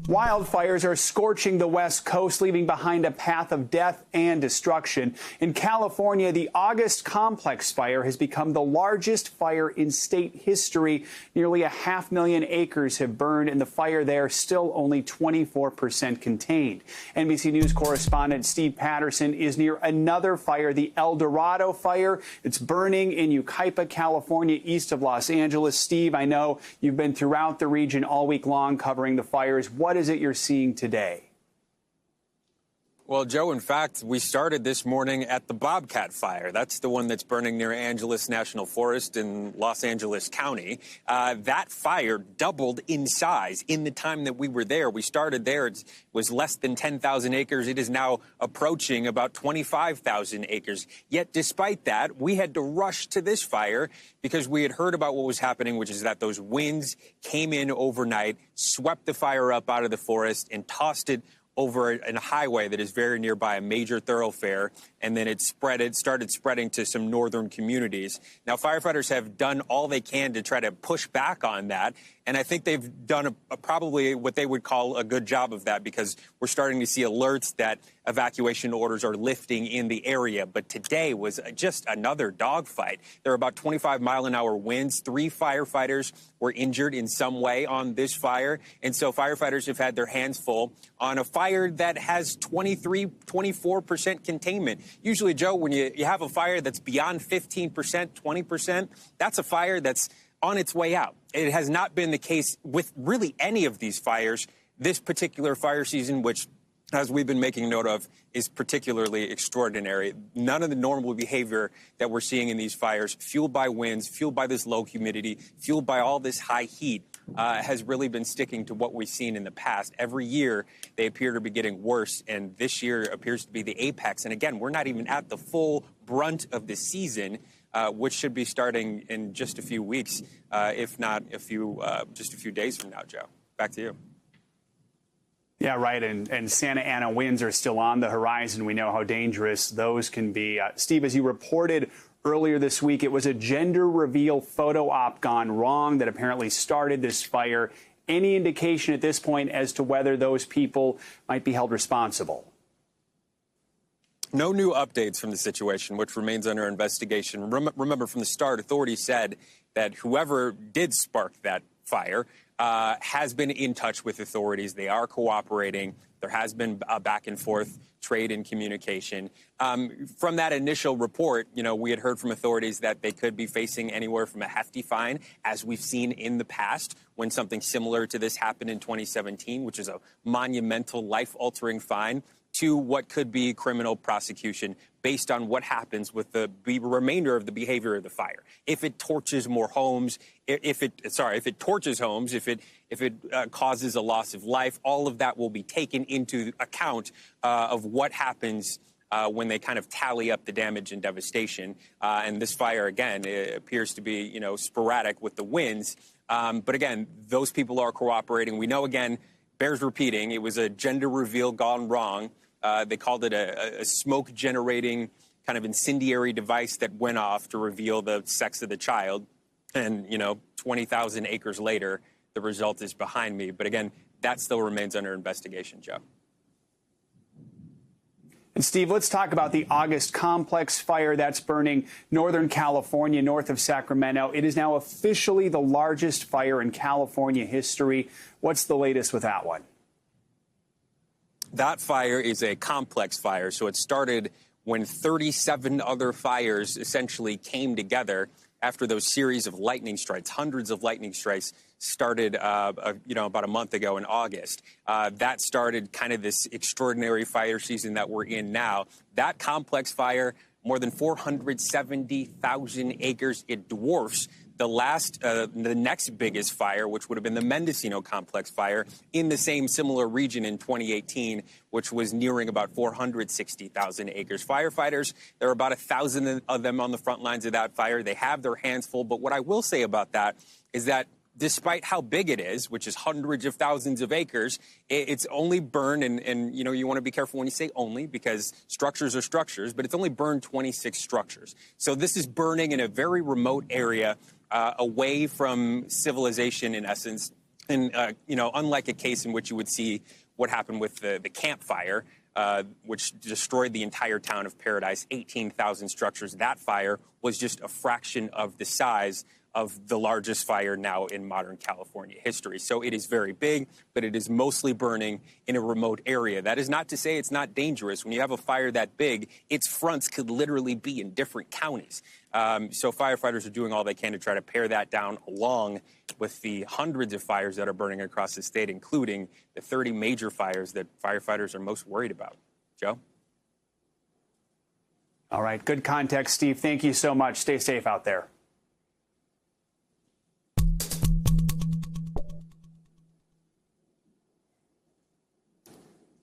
Wildfires are scorching the West Coast, leaving behind a path of death and destruction. In California, the August complex fire has become the largest fire in state history. Nearly 500,000 acres have burned, and the fire there still only 24% contained. NBC News correspondent Steve Patterson is near another fire, the DORADO fire. It's burning in Yucaipa, California, east of Los Angeles. Steve, I know you've been throughout the region all week long covering the fires. What is it you're seeing today? Well, Joe, in fact, we started this morning at the Bobcat fire. That's the one that's burning near Angeles National Forest in Los Angeles County. That fire doubled in size in the time that we were there. We started there. It was less than 10,000 acres. It is now approaching about 25,000 acres. Yet, despite that, we had to rush to this fire because we had heard about what was happening, which is that those winds came in overnight, swept the fire up out of the forest, and tossed it over a highway that is very nearby, a major thoroughfare, and then it started spreading to some northern communities. Now, firefighters have done all they can to try to push back on that, and I think they've done probably what they would call a good job of that, because we're starting to see alerts that evacuation orders are lifting in the area. But today was just another dogfight. There were about 25-mile-an-hour winds. 3 firefighters were injured in some way on this fire, and so firefighters have had their hands full on a fire that has 24% containment. Usually, Joe, when you have a fire that's beyond 15%, 20%, that's a fire that's on its way out. It has not been the case with really any of these fires. This particular fire season, which, as we've been making note of, is particularly extraordinary. None of the normal behavior that we're seeing in these fires, fueled by winds, fueled by this low humidity, fueled by all this high heat, has really been sticking to what we've seen in the past. Every year, they appear to be getting worse, and this year appears to be the apex. And again, we're not even at the full brunt of the season, which should be starting in just a few weeks, if not just a few days from now, Joe. Back to you. Yeah, right. And Santa Ana winds are still on the horizon. We know how dangerous those can be. Steve, as you reported earlier this week, it was a gender reveal photo op gone wrong that apparently started this fire. Any indication at this point as to whether those people might be held responsible? No new updates from the situation, which remains under investigation. Remember, from the start, authorities said that whoever did spark that fire has been in touch with authorities. They are cooperating. There has been a back and forth trade and communication. From that initial report, we had heard from authorities that they could be facing anywhere from a hefty fine, as we've seen in the past when something similar to this happened in 2017, which is a monumental, life-altering fine, to what could be criminal prosecution based on what happens with the remainder of the behavior of the fire. If it torches more homes, if it torches homes, if it causes a loss of life, all of that will be taken into account of what happens when they kind of tally up the damage and devastation. And this fire, again, appears to be, sporadic with the winds. But again, those people are cooperating. We know, again, bears repeating, it was a gender reveal gone wrong. They called it a smoke-generating kind of incendiary device that went off to reveal the sex of the child. And, 20,000 acres later, the result is behind me. But again, that still remains under investigation, Joe. And Steve, let's talk about the August complex fire that's burning Northern California, north of Sacramento. It is now officially the largest fire in California history. What's the latest with that one? That fire is a complex fire, so it started when 37 other fires essentially came together after those series of lightning strikes. Hundreds of lightning strikes started, about a month ago in August. That started kind of this extraordinary fire season that we're in now. That complex fire, more than 470,000 acres. It dwarfs the next biggest fire, which would have been the Mendocino complex fire in the same similar region in 2018, which was nearing about 460,000 acres. Firefighters, there are about 1,000 of them on the front lines of that fire. They have their hands full. But what I will say about that is that despite how big it is, which is hundreds of thousands of acres, it's only burned, and you want to be careful when you say only, because structures are structures, but it's only burned 26 structures. So this is burning in a very remote area, away from civilization, in essence, And, unlike a case in which you would see what happened with the Camp Fire, which destroyed the entire town of Paradise, 18,000 structures, that fire was just a fraction of the size of the largest fire now in modern California history. So it is very big, but it is mostly burning in a remote area. That is not to say it's not dangerous. When you have a fire that big, its fronts could literally be in different counties. So firefighters are doing all they can to try to pare that down, along with the hundreds of fires that are burning across the state, including the 30 major fires that firefighters are most worried about. Joe? All right. Good context, Steve. Thank you so much. Stay safe out there.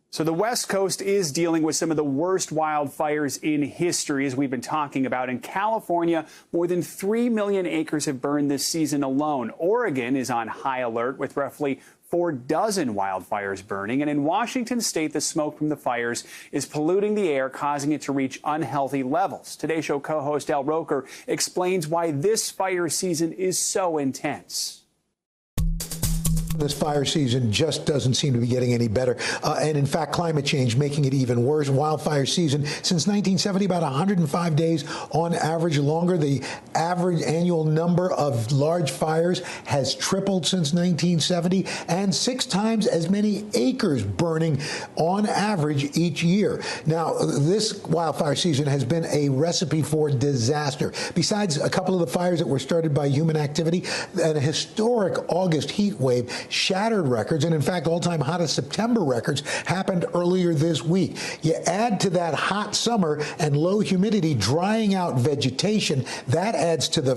So the West Coast is dealing with some of the worst wildfires in history, as we've been talking about. In California, more than 3 million acres have burned this season alone. Oregon is on high alert with roughly 4 dozen wildfires burning. And in Washington state, the smoke from the fires is polluting the air, causing it to reach unhealthy levels. Today Show co-host Al Roker explains why this fire season is so intense. This fire season just doesn't seem to be getting any better. And in fact, climate change making it even worse. Wildfire season since 1970, about 105 days on average longer. The average annual number of large fires has tripled since 1970, and 6 times as many acres burning on average each year. Now, this wildfire season has been a recipe for disaster. Besides a couple of the fires that were started by human activity, and a historic August heat wave shattered records, and in fact, all-time hottest September records happened earlier this week. You add to that hot summer and low humidity drying out vegetation, that adds to the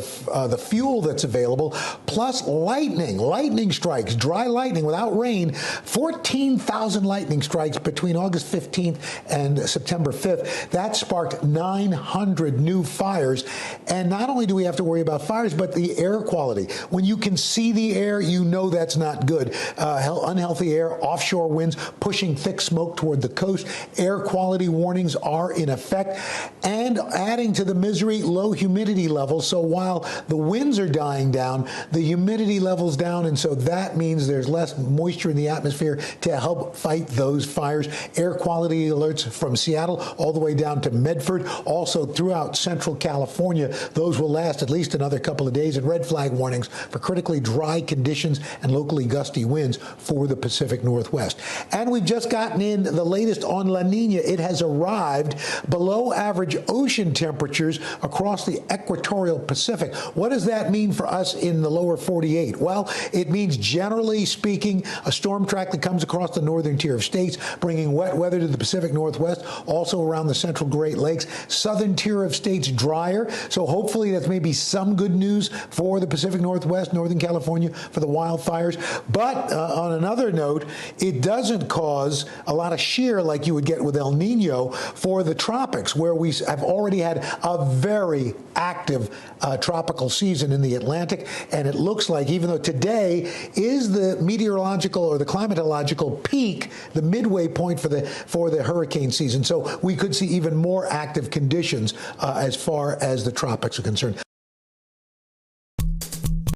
fuel that's available, plus lightning strikes, dry lightning without rain, 14,000 lightning strikes between August 15th and September 5th. That sparked 900 new fires. And not only do we have to worry about fires, but the air quality. When you can see the air, you know that's not good. Unhealthy air, offshore winds pushing thick smoke toward the coast. Air quality warnings are in effect. And adding to the misery, low humidity levels. So while the winds are dying down, the humidity level's down, and so that means there's less moisture in the atmosphere to help fight those fires. Air quality alerts from Seattle all the way down to Medford, also throughout central California. Those will last at least another couple of days, and red flag warnings for critically dry conditions and locally gusty winds for the Pacific Northwest. And we've just gotten in the latest on La Niña. It has arrived below average ocean temperatures across the equatorial Pacific. What does that mean for us in the lower 48? Well, it means, generally speaking, a storm track that comes across the northern tier of states, bringing wet weather to the Pacific Northwest, also around the central Great Lakes. Southern tier of states drier, so hopefully that's maybe some good news for the Pacific Northwest, Northern California, for the wildfires. But on another note, it doesn't cause a lot of shear like you would get with El Nino for the tropics, where we have already had a very active tropical season in the Atlantic. And it looks like, even though today is the meteorological or the climatological peak, the midway point for the hurricane season, so we could see even more active conditions as far as the tropics are concerned.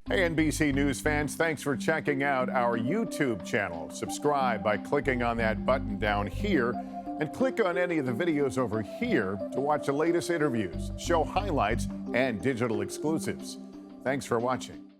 Hey, NBC News fans, thanks for checking out our YouTube channel. Subscribe by clicking on that button down here, and click on any of the videos over here to watch the latest interviews, show highlights, and digital exclusives. Thanks for watching.